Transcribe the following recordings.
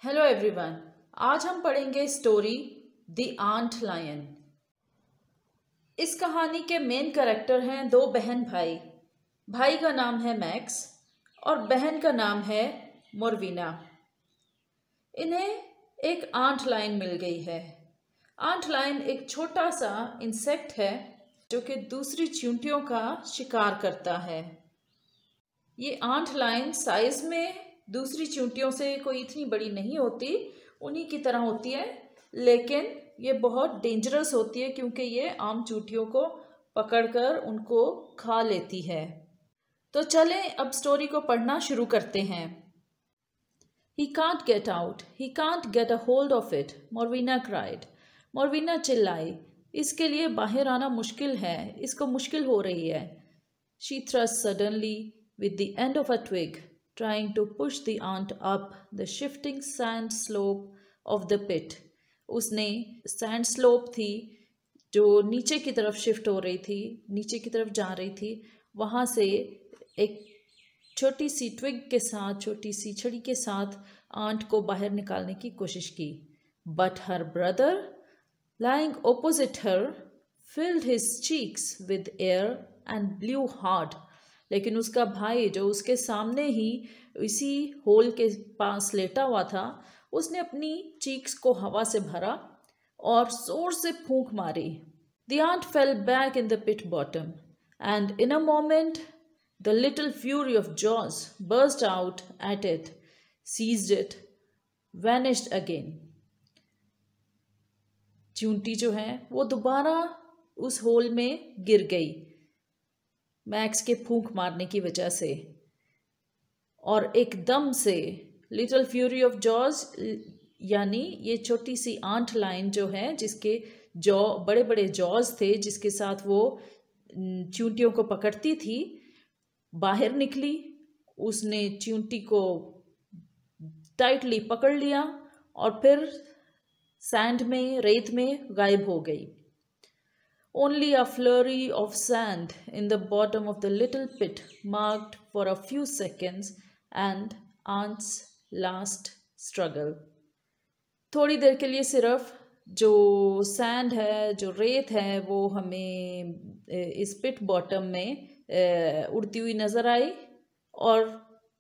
Hello everyone. आज हम पढ़ेंगे स्टोरी द आंट लायन। इस कहानी के मेन कैरेक्टर हैं दो बहन भाई। भाई का नाम है मैक्स और बहन का नाम है मोरवीना। इन्हें एक आंट लायन मिल गई है। आंट लायन एक छोटा सा इंसेक्ट है जो कि दूसरी चींटियों का शिकार करता है। ये आंट लायन साइज में दूसरी चींटियों से कोई इतनी बड़ी नहीं होती, उन्हीं की तरह होती है, लेकिन ये बहुत डेंजरस होती है क्योंकि ये आम चींटियों को पकड़कर उनको खा लेती है। तो चलें अब स्टोरी को पढ़ना शुरू करते हैं। He can't get out. He can't get a hold of it. मोरवीना cried. मोरवीना चिल्लाई, इसके लिए बाहर आना मुश्किल है, इसको मुश्किल हो रही है। She thrust suddenly with the end of a twig, trying to push the ant up the shifting sand slope of the pit. उसने सैंड स्लोप थी जो नीचे की तरफ शिफ्ट हो रही थी, नीचे की तरफ जा रही थी, वहाँ से एक छोटी सी ट्विग के साथ, छोटी सी छड़ी के साथ आंट को बाहर निकालने की कोशिश की। But her brother lying opposite her filled his cheeks with air and blew hard. लेकिन उसका भाई जो उसके सामने ही इसी होल के पास लेटा हुआ था, उसने अपनी चीक्स को हवा से भरा और जोर से फूंक मारी। The ant fell back in the pit bottom, and in a moment the little fury of jaws burst out at it, seized it, vanished again. चींटी जो है वो दोबारा उस होल में गिर गई मैक्स के फूंक मारने की वजह से, और एकदम से लिटिल फ्यूरी ऑफ जॉज, यानी ये छोटी सी आंट लाइन जो है जिसके जॉ बड़े बड़े जॉज थे, जिसके साथ वो चींटियों को पकड़ती थी, बाहर निकली। उसने चींटी को टाइटली पकड़ लिया और फिर सैंड में, रेत में गायब हो गई। Only a flurry of sand in the bottom of the little pit marked for a few seconds and Aunt's last struggle. थोड़ी देर के लिए सिर्फ जो सैंड है, जो रेत है, वो हमें इस पिट बॉटम में उड़ती हुई नज़र आई, और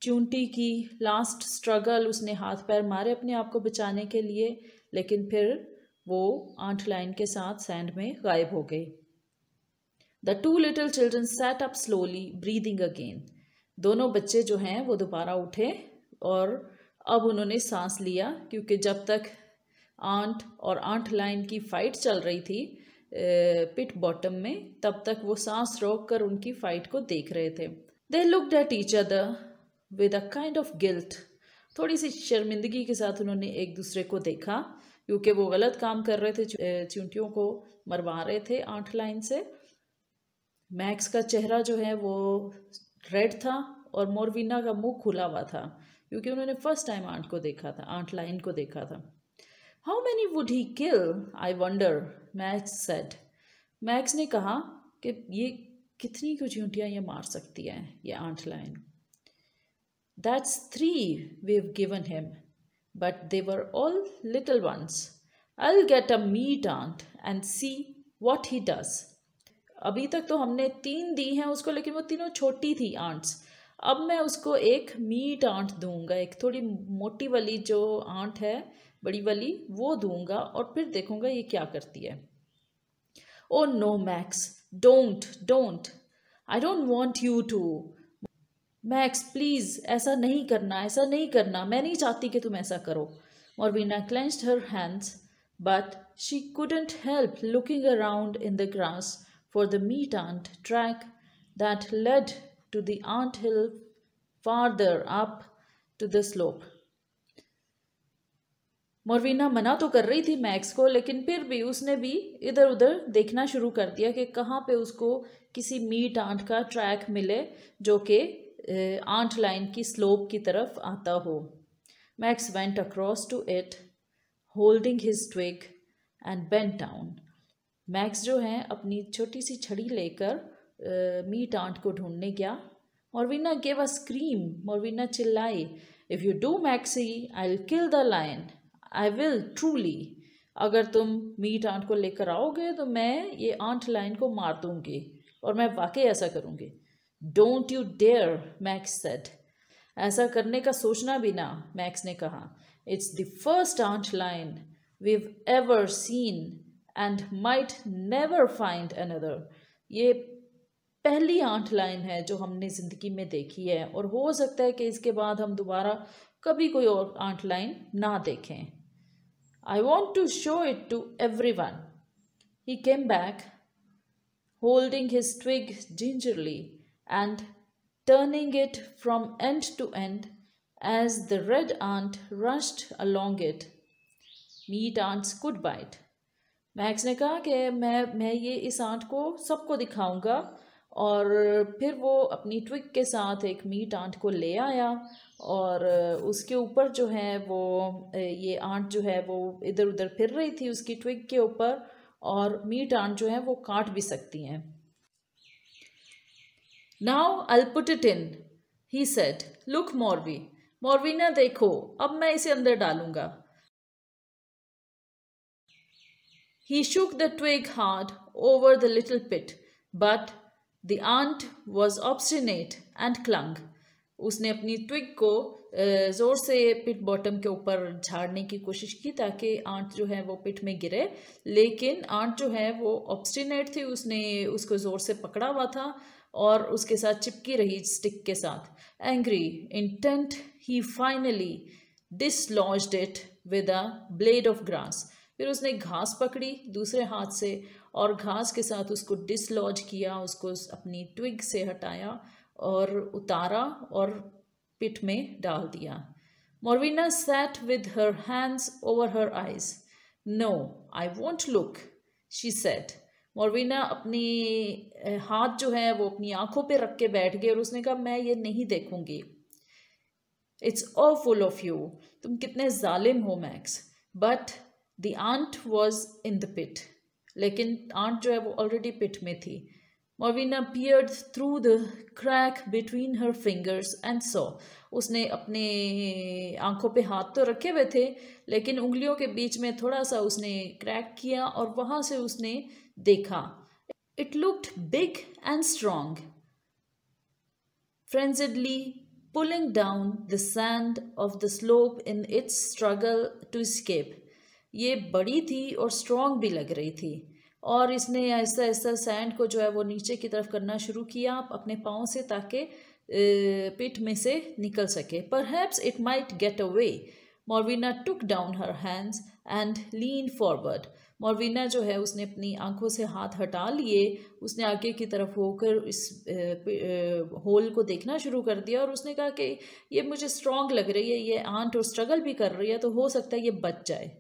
चींटी की लास्ट स्ट्रगल, उसने हाथ पैर मारे अपने आप को बचाने के लिए, लेकिन फिर वो आंट लाइन के साथ सैंड में गायब हो गई। The two little children sat up slowly breathing again. दोनों बच्चे जो हैं वो दोबारा उठे और अब उन्होंने सांस लिया, क्योंकि जब तक आंट और आंट लाइन की फाइट चल रही थी पिट बॉटम में, तब तक वो सांस रोक कर उनकी फाइट को देख रहे थे। They looked at each other with a kind of guilt. थोड़ी सी शर्मिंदगी के साथ उन्होंने एक दूसरे को देखा, क्योंकि वो गलत काम कर रहे थे, चींटियों को मरवा रहे थे आंट लाइन से। मैक्स का चेहरा जो है वो रेड था और मोरवीना का मुंह खुला हुआ था, क्योंकि उन्होंने फर्स्ट टाइम आंट को देखा था, आंट लाइन को देखा था। How many would he kill I wonder, max said. Max ने कहा कि ये कितनी को चींटियाँ ये मार सकती है ये ant lion. That's 3 we've given him, but they were all little ones. I'll get a meat ant and see what he does. अभी तक तो हमने 3 दी हैं उसको, लेकिन वो तीनों छोटी थी आंट्स। अब मैं उसको एक मीट आंट दूंगा, एक थोड़ी मोटी वाली जो आंट है, बड़ी वाली, वो दूंगा और फिर देखूंगा ये क्या करती है। Oh no Max, don't don't, I don't want you to. Max please ऐसा नहीं करना, ऐसा नहीं करना, मैं नहीं चाहती कि तुम ऐसा करो. Morwenna clenched her hands, but she couldn't help looking around in the grass for the meat ant track that led to the ant hill farther up to the slope. मोरवीना मना तो कर रही थी मैक्स को, लेकिन फिर भी उसने भी इधर उधर देखना शुरू कर दिया कि कहाँ पे उसको किसी मीट आंट का ट्रैक मिले जो कि आंट लाइन की स्लोप की तरफ आता हो. Max went across to it holding his twig and bent down. Max जो है अपनी छोटी सी छड़ी लेकर मीट आंट को ढूंढने गया. मोरवीना गेव अ स्क्रीम, मोरवीना चिल्लाई, if you do Maxie I will kill the lion, I will truly, अगर तुम मीट आंट को लेकर आओगे तो मैं ये आंट लायन को मार दूंगी, और मैं वाकई ऐसा करूंगी। Don't you dare, Max said, ऐसा करने का सोचना भी ना, मैक्स ने कहा। It's the first ant lion we've ever seen and might never find another, ये पहली आंट लायन है जो हमने ज़िंदगी में देखी है, और हो सकता है कि इसके बाद हम दोबारा कभी कोई और आंट लायन ना देखें। I want to show it to everyone. He came back, holding his twig gingerly and turning it from end to end as the red ant rushed along it. Meat ants could bite. Max ने कहा कि मैं ये इस aunt को सबको दिखाऊंगा, और फिर वो अपनी ट्विग के साथ एक मीट आंट को ले आया, और उसके ऊपर जो है वो ये आंट जो है वो इधर उधर फिर रही थी उसकी ट्विग के ऊपर, और मीट आंट जो है वो काट भी सकती हैं। Now I will put it in, he said, look Morvi, Morwenna देखो, अब मैं इसे अंदर डालूंगा। He shook the twig hard over the little pit, but the ant was obstinate and clung. उसने अपनी ट्विग को ज़ोर से पिट बॉटम के ऊपर झाड़ने की कोशिश की ताकि आंट जो है वो पिट में गिरे, लेकिन आंट जो है वो ऑब्स्टिनेट थी, उसने उसको ज़ोर से पकड़ा हुआ था और उसके साथ चिपकी रही स्टिक के साथ। Angry, intent, he finally dislodged it with a blade of grass. फिर उसने घास पकड़ी दूसरे हाथ से और घास के साथ उसको डिसलॉज किया, उसको अपनी ट्विग से हटाया और उतारा और पिट में डाल दिया। Morwenna sat with her hands over her eyes. No, I won't look, she said. Morwenna अपनी हाथ जो है वो अपनी आंखों पे रख के बैठ गई और उसने कहा मैं ये नहीं देखूंगी। इट्स ऑफुल ऑफ यू, तुम कितने जालिम हो Max. But the ant was in the pit, लेकिन आंट जो है वो ऑलरेडी पिट में थी। Morwenna peered through the crack between her fingers and saw, उसने अपने आंखों पे हाथ तो रखे हुए थे लेकिन उंगलियों के बीच में थोड़ा सा उसने क्रैक किया और वहाँ से उसने देखा। It looked big and strong, frenziedly pulling down the sand of the slope in its struggle to escape. ये बड़ी थी और स्ट्रॉन्ग भी लग रही थी और इसने ऐसा ऐसा सैंड को जो है वो नीचे की तरफ करना शुरू किया अपने पाँव से ताकि पिट में से निकल सके। Perhaps it might get away. Morwenna took down her hands and lean forward. Morwenna जो है उसने अपनी आंखों से हाथ हटा लिए, उसने आगे की तरफ होकर इस होल को देखना शुरू कर दिया और उसने कहा कि ये मुझे स्ट्रॉन्ग लग रही है, ये आंट और स्ट्रगल भी कर रही है तो हो सकता है ये बच जाए।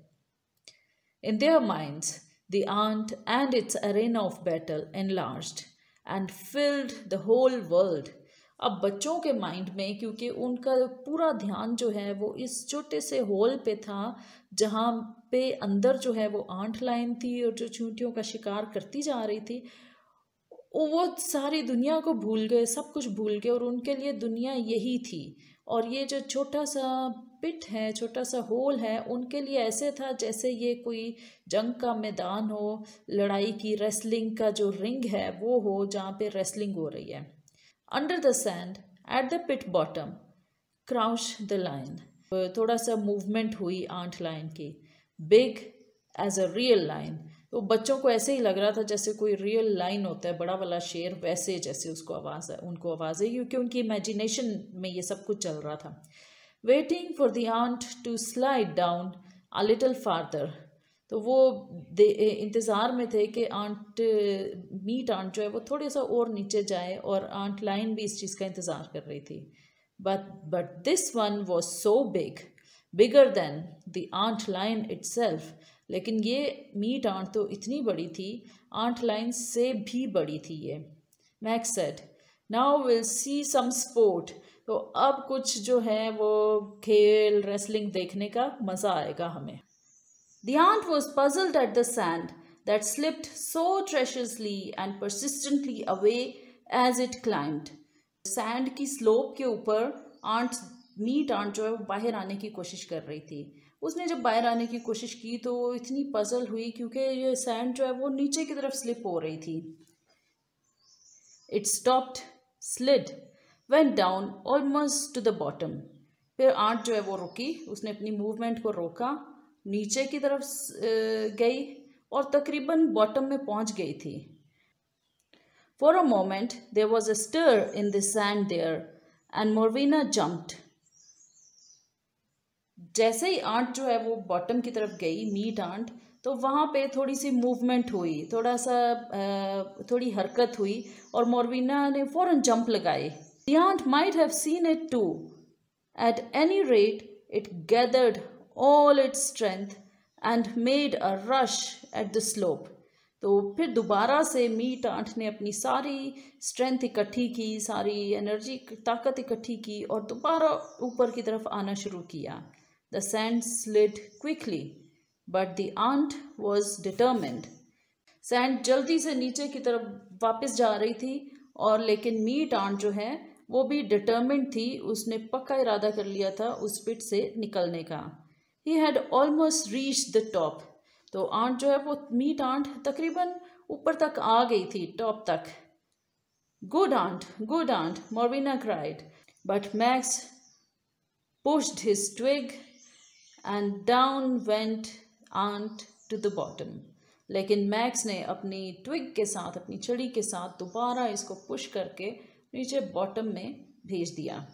In their minds, the ant and its arena of battle enlarged and filled the whole world. अब बच्चों के माइंड में, क्योंकि उनका पूरा ध्यान जो है वो इस छोटे से होल पे था जहाँ पे अंदर जो है वो आंट लाइन थी और जो चींटियों का शिकार करती जा रही थी, वो सारी दुनिया को भूल गए, सब कुछ भूल गए और उनके लिए दुनिया यही थी। और ये जो छोटा सा पिट है, छोटा सा होल है, उनके लिए ऐसे था जैसे ये कोई जंग का मैदान हो, लड़ाई की रेसलिंग का जो रिंग है वो हो जहाँ पे रेसलिंग हो रही है। Under the sand at the pit bottom crouched the lion. थोड़ा सा मूवमेंट हुई आंट लायन की। Big as a real lion. तो बच्चों को ऐसे ही लग रहा था जैसे कोई रियल लाइन होता है, बड़ा वाला शेर, वैसे जैसे उसको आवाज़ है, उनको आवाज़ है, क्योंकि उनकी इमेजिनेशन में ये सब कुछ चल रहा था। Waiting for the ant to slide down a little farther. तो वो इंतज़ार में थे कि मीट आंट जो है वो थोड़े सा और नीचे जाए और आंट लाइन भी इस चीज़ का इंतज़ार कर रही थी। But this one was so big, bigger than the ant lion itself. लेकिन ये मीट आंट तो इतनी बड़ी थी, आंट लाइन से भी बड़ी थी ये। Max said, now will see some sport. तो अब कुछ जो है वो खेल रेसलिंग देखने का मज़ा आएगा हमें। The ant was puzzled at the sand that slipped so treacherously and persistently away as it climbed. Sand की स्लोप के ऊपर आंट मीट आंट जो है वो बाहर आने की कोशिश कर रही थी। उसने जब बाहर आने की कोशिश की तो वो इतनी पजल हुई क्योंकि ये सैंड जो है वो नीचे की तरफ स्लिप हो रही थी। It stopped, slid, went down almost two the bottom. फिर आंट जो है वो रुकी, उसने अपनी मूवमेंट को रोका, नीचे की तरफ गई और तकरीबन बॉटम में पहुंच गई थी। For a moment, there was a stir in the sand there, and Morvina jumped. जैसे ही आंट जो है वो बॉटम की तरफ गई, मीट आंट, तो वहाँ पे थोड़ी सी मूवमेंट हुई, थोड़ी हरकत हुई और मोरवीना ने फ़ौरन जंप लगाए। The aunt might have seen it too. At any rate, it gathered all its strength and made a rush at the slope. तो फिर दोबारा से मीट आंट ने अपनी सारी स्ट्रेंथ इकट्ठी की, सारी एनर्जी ताकत इकट्ठी की और दोबारा ऊपर की तरफ आना शुरू किया। The sand slid quickly but the ant was determined. Sand जल्दी से नीचे की तरफ वापस जा रही थी और लेकिन मीट आंट जो है वो भी डिटर्मिन्ड थी, उसने पक्का इरादा कर लिया था उस पिट से निकलने का। He had almost reached the top. तो आंट जो है वो मीट आंट तकरीबन ऊपर तक आ गई थी, टॉप तक। Good ant, Morwenna cried, but Max pushed his twig and down went ant to the bottom. लेकिन मैक्स ने अपनी ट्विग के साथ, अपनी छड़ी के साथ दोबारा इसको पुश करके नीचे बॉटम में भेज दिया।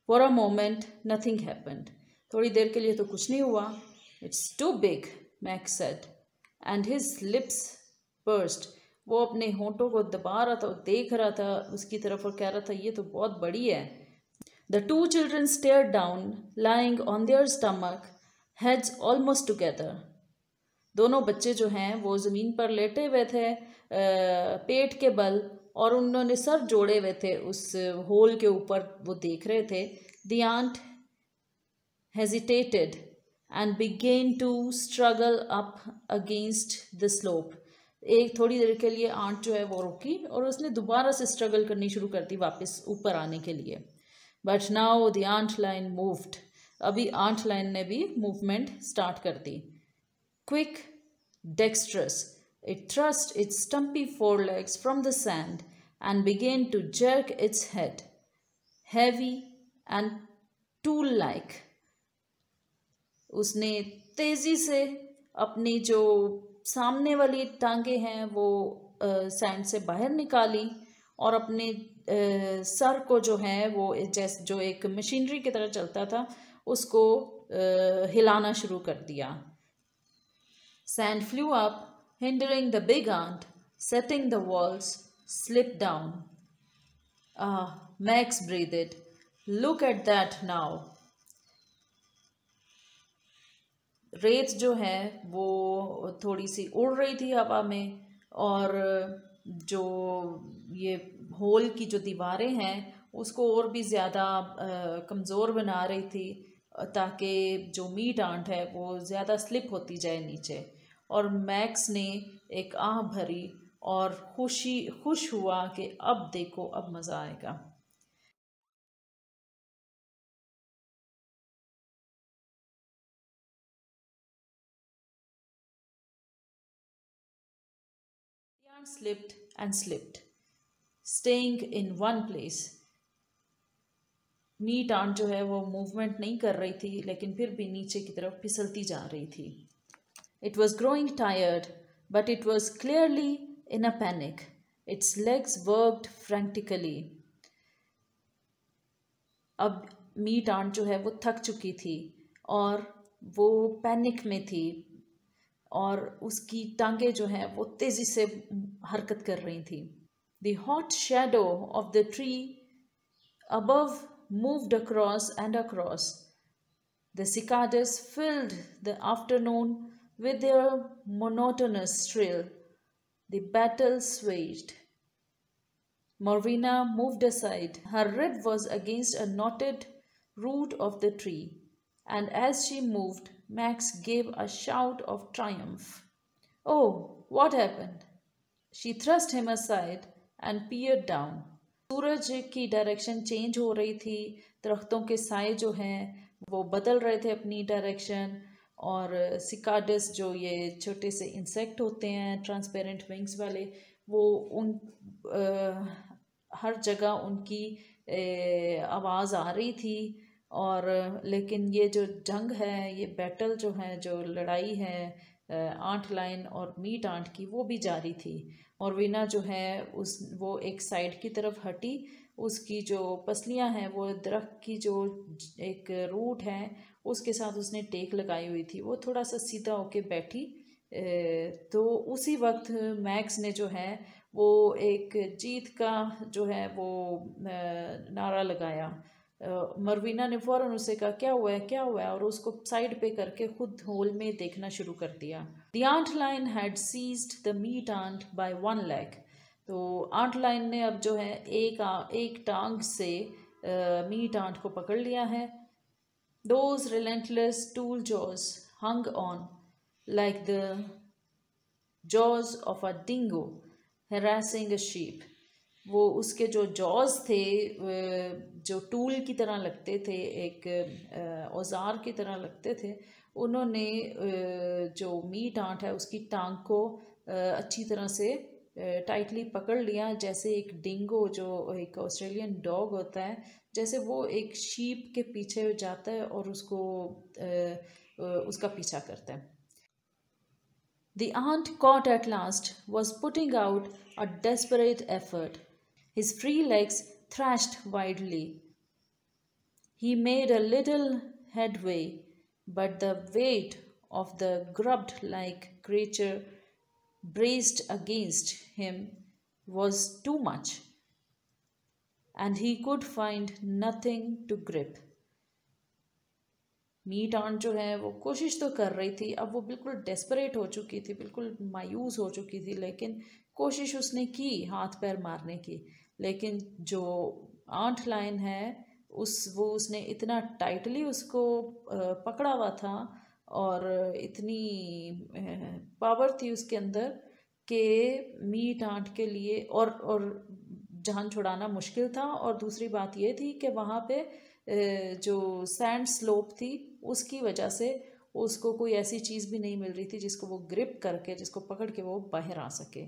For a moment nothing happened. थोड़ी देर के लिए तो कुछ नहीं हुआ। It's too big, Max said, and his lips burst. वो अपने होंठों को दबा रहा था, देख रहा था उसकी तरफ और कह रहा था ये तो बहुत बड़ी है। The two children stared down, lying on their stomach, heads almost together. दोनों बच्चे जो हैं वो ज़मीन पर लेटे हुए थे पेट के बल, और उन्होंने सर जोड़े हुए थे उस होल के ऊपर, वो देख रहे थे। The aunt hesitated and began to struggle up against the slope. एक थोड़ी देर के लिए आंट जो है वो रुकी और उसने दोबारा से स्ट्रगल करनी शुरू कर दी वापस ऊपर आने के लिए। But now the ant lion moved. अभी आंट लाइन ने भी मूवमेंट स्टार्ट कर दी। Quick, dextrous, it thrust its stumpy forelegs from the sand and began to jerk its head, heavy and tool-like. उसने तेजी से अपनी जो सामने वाली टांगे हैं वो सैंड से बाहर निकाली और अपने सर को जो है वो जैसे जो एक मशीनरी की तरह चलता था उसको हिलाना शुरू कर दिया। Sand flu up, hindering the big aunt, setting the walls, slipped down. Max breathed. Look at that now. रेत जो है वो थोड़ी सी उड़ रही थी हवा में और जो ये होल की जो दीवारें हैं उसको और भी ज़्यादा कमज़ोर बना रही थी ताकि जो मीट आंट है वो ज़्यादा स्लिप होती जाए नीचे। और मैक्स ने एक आह भरी और खुश हुआ कि अब देखो, अब मज़ा आएगा। The aunt slipped and slipped, staying in one place. Meat ant जो है वो मूवमेंट नहीं कर रही थी लेकिन फिर भी नीचे की तरफ फिसलती जा रही थी। It was growing tired, but it was clearly in a panic. Its legs worked frantically. अब मीट आंट जो है वो थक चुकी थी और वो पैनिक में थी और उसकी टांगे जो हैं वो तेज़ी से हरकत कर रही थी। The hot shadow of the tree above moved across and across. The cicadas filled the afternoon with their monotonous trill. The battle swaged. Morvina moved aside. Her rib was against a knotted root of the tree, and as she moved, Max gave a shout of triumph. Oh, what happened? She thrust him aside and peered down. सूरज की direction change हो रही थी, दरख्तों के साए जो हैं वो बदल रहे थे अपनी डायरेक्शन, और सिकाडस जो ये छोटे से इंसेक्ट होते हैं ट्रांसपेरेंट विंग्स वाले, वो उन हर जगह उनकी आवाज़ आ रही थी। और लेकिन ये जो जंग है, ये बैटल जो है, जो लड़ाई है आंट लायन और मीट आंट की, वो भी जारी थी। और वीना जो है वो एक साइड की तरफ हटी, उसकी जो पसलियां हैं वो दरख्त की जो एक रूट है उसके साथ उसने टेक लगाई हुई थी, वो थोड़ा सा सीधा होके बैठी। तो उसी वक्त मैक्स ने जो है वो एक जीत का जो है वो नारा लगाया। मरवीना ने फ़ौरन उससे कहा क्या हुआ है, क्या हुआ है, और उसको साइड पे करके खुद होल में देखना शुरू कर दिया। The ant lion had seized the meat ant by one leg. तो आंट लाइन ने अब जो है एक टांग से मीट आंट को पकड़ लिया है। Those relentless tool jaws hung on like the jaws of a dingo harassing a sheep। वो उसके जो जॉज थे जो टूल की तरह लगते थे, एक औजार की तरह लगते थे, उन्होंने जो मीट आंट है उसकी टांग को अच्छी तरह से टाइटली पकड़ लिया, जैसे एक डिंगो जो एक ऑस्ट्रेलियन डॉग होता है, जैसे वो एक शीप के पीछे जाता है और उसको उसका पीछा करता है। The aunt, caught at last, was putting out a desperate effort. His free legs thrashed wildly. He made a little headway, but the weight of the grub-like creature braced against him was too much, and he could find nothing to grip. Meat ant जो है वो कोशिश तो कर रही थी, अब वो बिल्कुल डेस्परेट हो चुकी थी, बिल्कुल मायूस हो चुकी थी, लेकिन कोशिश उसने की हाथ पैर मारने की, लेकिन जो आंट लाइन है उसने इतना टाइटली उसको पकड़ा हुआ था और इतनी पावर थी उसके अंदर कि मीट आंट के लिए और जान छुड़ाना मुश्किल था। और दूसरी बात ये थी कि वहाँ पे जो सैंड स्लोप थी उसकी वजह से उसको कोई ऐसी चीज़ भी नहीं मिल रही थी जिसको वो ग्रिप करके, जिसको पकड़ के वो बाहर आ सके।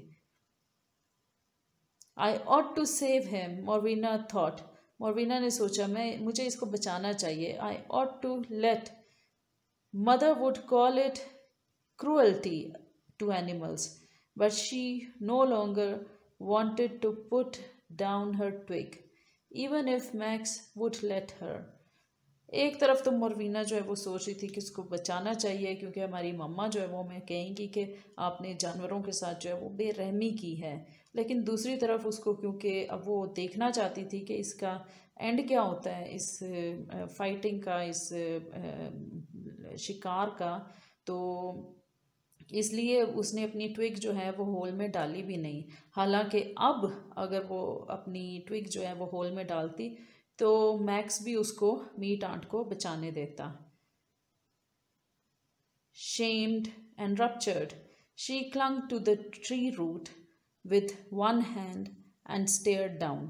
I ought to save him, Morwenna thought. Morwenna ने सोचा मुझे इसको बचाना चाहिए। I ought to let, mother would call it cruelty to animals, but she no longer wanted to put down her twig, even if Max would let her। एक तरफ तो मोरवीना जो है वो सोच रही थी कि उसको बचाना चाहिए, क्योंकि हमारी मम्मा जो है वो हमें कहेंगी कि आपने जानवरों के साथ जो है वो बेरहमी की है, लेकिन दूसरी तरफ उसको, क्योंकि अब वो देखना चाहती थी कि इसका एंड क्या होता है, इस फाइटिंग का, इस शिकार का, तो इसलिए उसने अपनी ट्विग जो है वो होल में डाली भी नहीं। हालांकि अब अगर वो अपनी ट्विग जो है वो होल में डालती तो मैक्स भी उसको मीट आंट को बचाने देता। Shamed and ruptured, she clung to the tree root with one hand and stared down।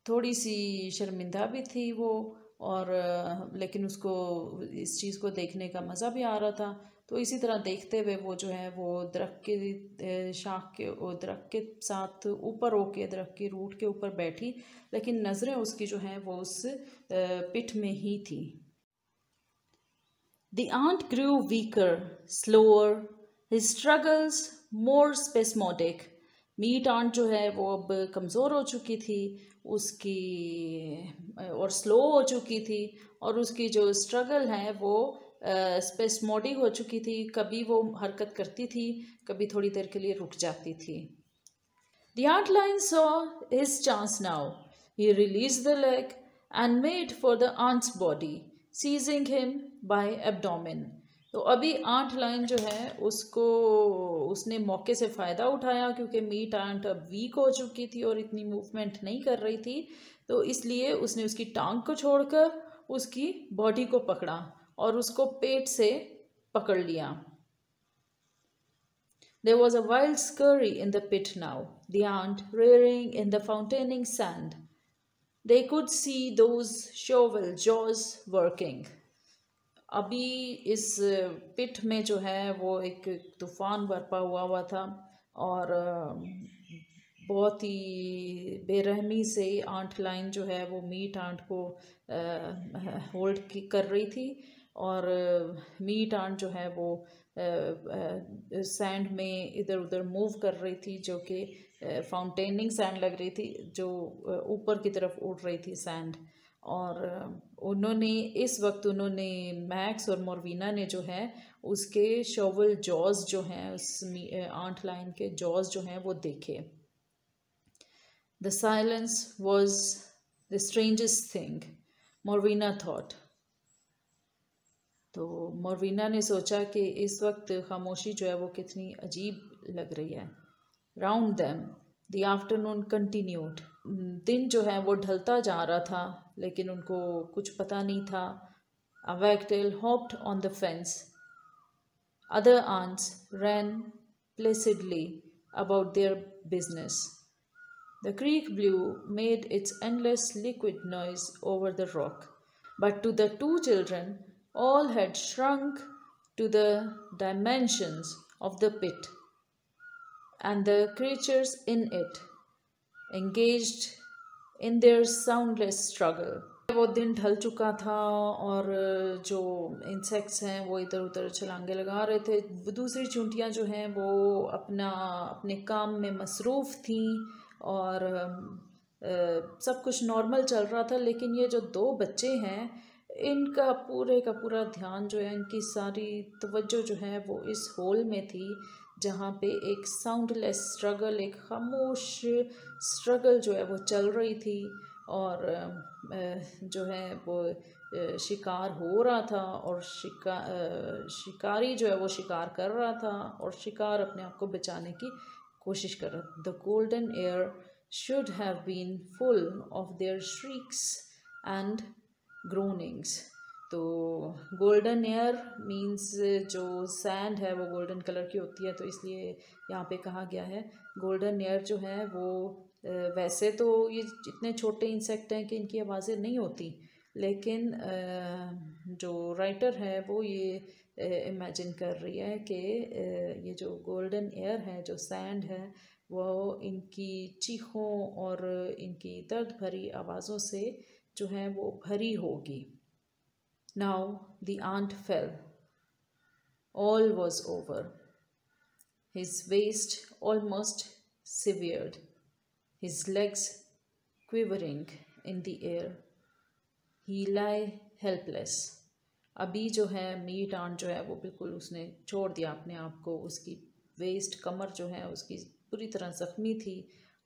थोड़ी सी शर्मिंदा भी थी वो, और लेकिन उसको इस चीज़ को देखने का मज़ा भी आ रहा था। तो इसी तरह देखते हुए वो जो है वो दरख्त के शाख के दरख्त के साथ ऊपर होके दरख्त की रूट के ऊपर बैठी, लेकिन नज़रें उसकी जो हैं वो उस पिट में ही थी। The aunt grew weaker, slower, his struggles more spasmodic। Meat ant जो है वो अब कमज़ोर हो चुकी थी उसकी, और स्लो हो चुकी थी, और उसकी जो स्ट्रगल है वो स्पेस्मोडिक हो चुकी थी। कभी वो हरकत करती थी, कभी थोड़ी देर के लिए रुक जाती थी। The ant lion saw his chance now. He released the leg and made for the ant's body, seizing him by abdomen। तो अभी आंट लाइन जो है उसने मौके से फ़ायदा उठाया, क्योंकि मीट आंट अब वीक हो चुकी थी और इतनी मूवमेंट नहीं कर रही थी, तो इसलिए उसने उसकी टांग को छोड़कर उसकी बॉडी को पकड़ा और उसको पेट से पकड़ लिया। There was a wild scurry in the pit now, the ant rearing in the fontaining sand. They could see those shovel jaws working. अभी इस पिट में जो है वो एक तूफान बरपा हुआ था और बहुत ही बेरहमी से आंट लाइन जो है वो मीट आंट को होल्ड कर रही थी और मीट आंट जो है वो सैंड में इधर उधर मूव कर रही थी, जो कि फाउंटेनिंग सैंड लग रही थी, जो ऊपर की तरफ उड़ रही थी सैंड। और उन्होंने मैक्स और मोरवीना ने जो है उसके शोवल जॉज जो हैं, उस आंट लाइन के जॉज जो हैं वो देखे। The silence was the strangest thing, मोरवीना thought. तो मोरवीना ने सोचा कि इस वक्त खामोशी जो है वो कितनी अजीब लग रही है। Round them, the afternoon continued. दिन जो है वो ढलता जा रहा था, लेकिन उनको कुछ पता नहीं था। A wagtail hopped on the fence. Other ants ran placidly about their business. The creek blue made its endless liquid noise over the rock. But to the two children, all had shrunk to the dimensions of the pit, and the creatures in it engaged in their soundless struggle. वो दिन ढल चुका था और जो insects हैं वो इधर उधर छलांगे लगा रहे थे। दूसरी चूंटियाँ जो हैं वो अपने काम में मसरूफ़ थीं और सब कुछ नॉर्मल चल रहा था। लेकिन ये जो दो बच्चे हैं, इनका पूरे का पूरा ध्यान जो है, इनकी सारी तवज्जो जो है वो इस होल में थी, जहाँ पे एक साउंडलेस स्ट्रगल, एक खामोश स्ट्रगल जो है वो चल रही थी। और जो है वो शिकार हो रहा था और शिकारी जो है वो शिकार कर रहा था और शिकार अपने आप को बचाने की कोशिश कर रहा था। The golden air should have been full of their shrieks and groanings. तो गोल्डन एयर मीन्स जो सैंड है वो गोल्डन कलर की होती है, तो इसलिए यहाँ पे कहा गया है गोल्डन एयर जो है वो वैसे तो ये इतने छोटे इंसेक्ट हैं कि इनकी आवाज़ें नहीं होती, लेकिन जो राइटर है वो ये इमेजिन कर रही है कि ये जो गोल्डन एयर है, जो सैंड है, वो इनकी चीखों और इनकी दर्द भरी आवाज़ों से जो है वो भरी होगी। Now the ant fell. All was over. His waist almost severed, his legs quivering in the air. He lay helpless. अभी जो है मीट आंट जो है वो बिल्कुल उसने छोड़ दिया अपने आप को। उसकी वेस्ट, कमर जो है उसकी पूरी तरह ज़ख्मी थी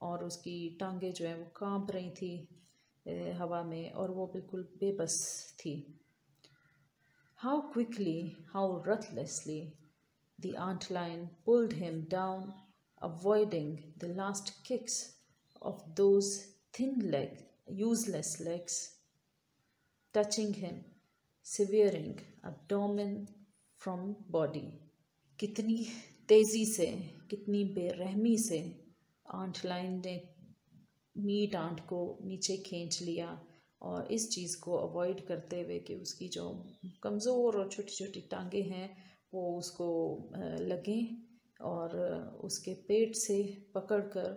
और उसकी टांगें जो है वो कांप रही थी हवा में और वो बिल्कुल बेबस थी। How quickly, how ruthlessly the antlion pulled him down, avoiding the last kicks of those thin useless legs, touching him, severing abdomen from body. कितनी तेज़ी से, कितनी बेरहमी से आंटलाइन ने मीट आंट को नीचे खींच लिया और इस चीज़ को अवॉइड करते हुए कि उसकी जो कमज़ोर और छोटी छोटी टांगें हैं वो उसको लगें और उसके पेट से पकड़कर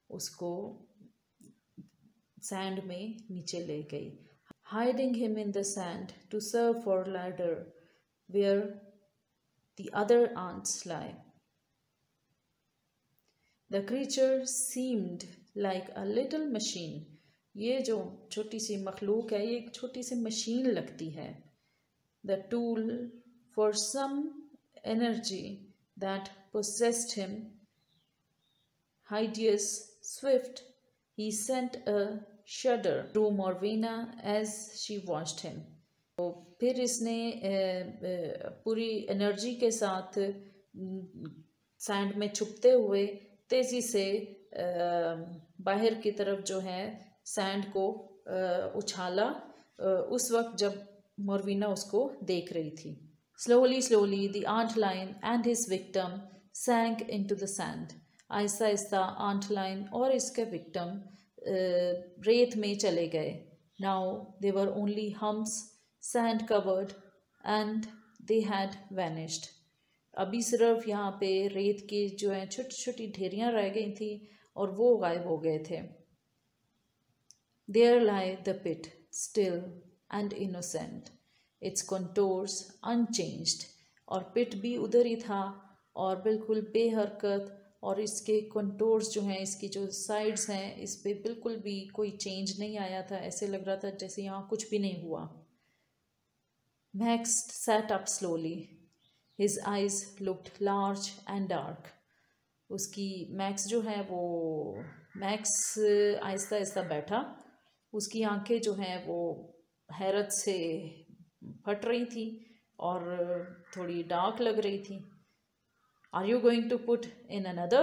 उसको सैंड में नीचे ले गई। Hiding him in the sand to serve for larder where the other ants lay. The creature seemed like a little machine. ये जो छोटी सी मखलूक है, ये एक छोटी सी मशीन लगती है। The tool for some energy that possessed him, hideous, swift, he sent a shudder through Morvina as she watched him. तो फिर इसने पूरी एनर्जी के साथ सैंड में छुपते हुए तेज़ी से बाहर की तरफ जो है सैंड को उछाला उस वक्त जब मोरवीना उसको देख रही थी। Slowly, slowly, the antlion and his victim sank into the sand. Aahista Aahista aunt line और इसके विक्टिम रेत में चले गए. Now they were only humps, sand covered, and they had vanished. अभी सिर्फ यहाँ पे रेत की जो है छोटी छोटी ढेरियाँ रह गई थी और वो गायब हो गए थे. There lie the pit, still and innocent, its contours unchanged. और पिट भी उधर ही था और बिल्कुल बेहरकत, और इसके कंटोर्स जो हैं, इसकी जो साइड्स हैं, इस पे बिल्कुल भी कोई चेंज नहीं आया था. ऐसे लग रहा था जैसे यहाँ कुछ भी नहीं हुआ. Max sat up slowly. His eyes looked large and dark. उसकी मैक्स जो है वो मैक्स आहिस्ता आहिस्ता बैठा. उसकी आंखें जो हैं वो हैरत से फट रही थी और थोड़ी डार्क लग रही थी. Are you going to put in another?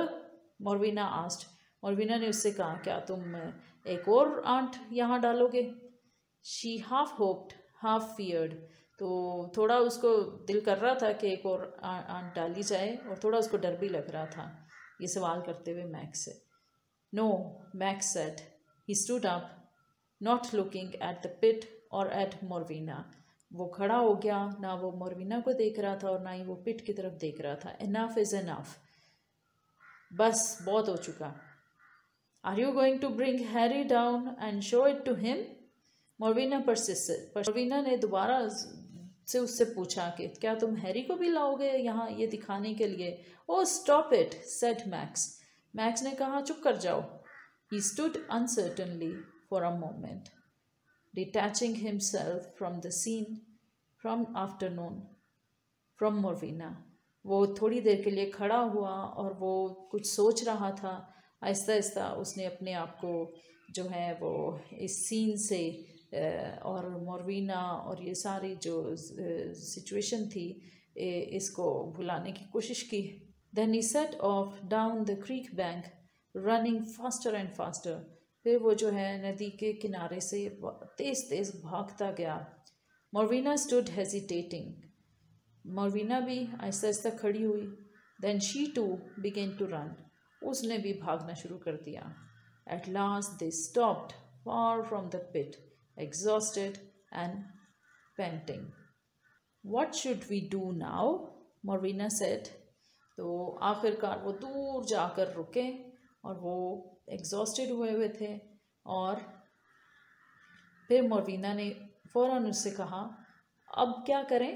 मोरवीना asked. मोरवीना ने उससे कहा, क्या तुम एक और आंट यहाँ डालोगे? She half hoped, half feared. तो थोड़ा उसको दिल कर रहा था कि एक और आंट डाली जाए और थोड़ा उसको डर भी लग रहा था ये सवाल करते हुए मैक्स से. No, Max said. He stood up, not looking at the pit or at मोरवीना. वो खड़ा हो गया, ना वो मोरवीना को देख रहा था और ना ही वो पिट की तरफ देख रहा था. Enough is enough. बस बहुत हो चुका. Are you going to bring Harry down and show it to him? मोरवीना persisted. मोरवीना ने दोबारा से उससे पूछा कि क्या तुम हैरी को भी लाओगे यहाँ ये दिखाने के लिए? Oh, stop it, said Max. Max ने कहा, चुप कर जाओ. He stood uncertainly for a moment, detaching himself from the scene from afternoon, from मोरवीना. वो थोड़ी देर के लिए खड़ा हुआ और वो कुछ सोच रहा था. आहिस्ता आहिस्ता उसने अपने आप को जो है वो इस सीन से और मोरवीना और ये सारी जो सिचुएशन थी इसको भुलाने की कोशिश की. Then he set off down the creek bank, running faster and faster. फिर वो जो है नदी के किनारे से तेज़ तेज़ भागता गया. मोरवीना stood hesitating. मोरवीना भी आहिस्ता आहिस्ता खड़ी हुई. Then she too began to run. उसने भी भागना शुरू कर दिया. At last they stopped far from the pit, exhausted and panting. What should we do now? मोरवीना said. तो आखिरकार वो दूर जाकर रुके और वो एग्जॉस्टेड हुए थे. और फिर मोरवीना ने फ़ौरन उससे कहा, अब क्या करें?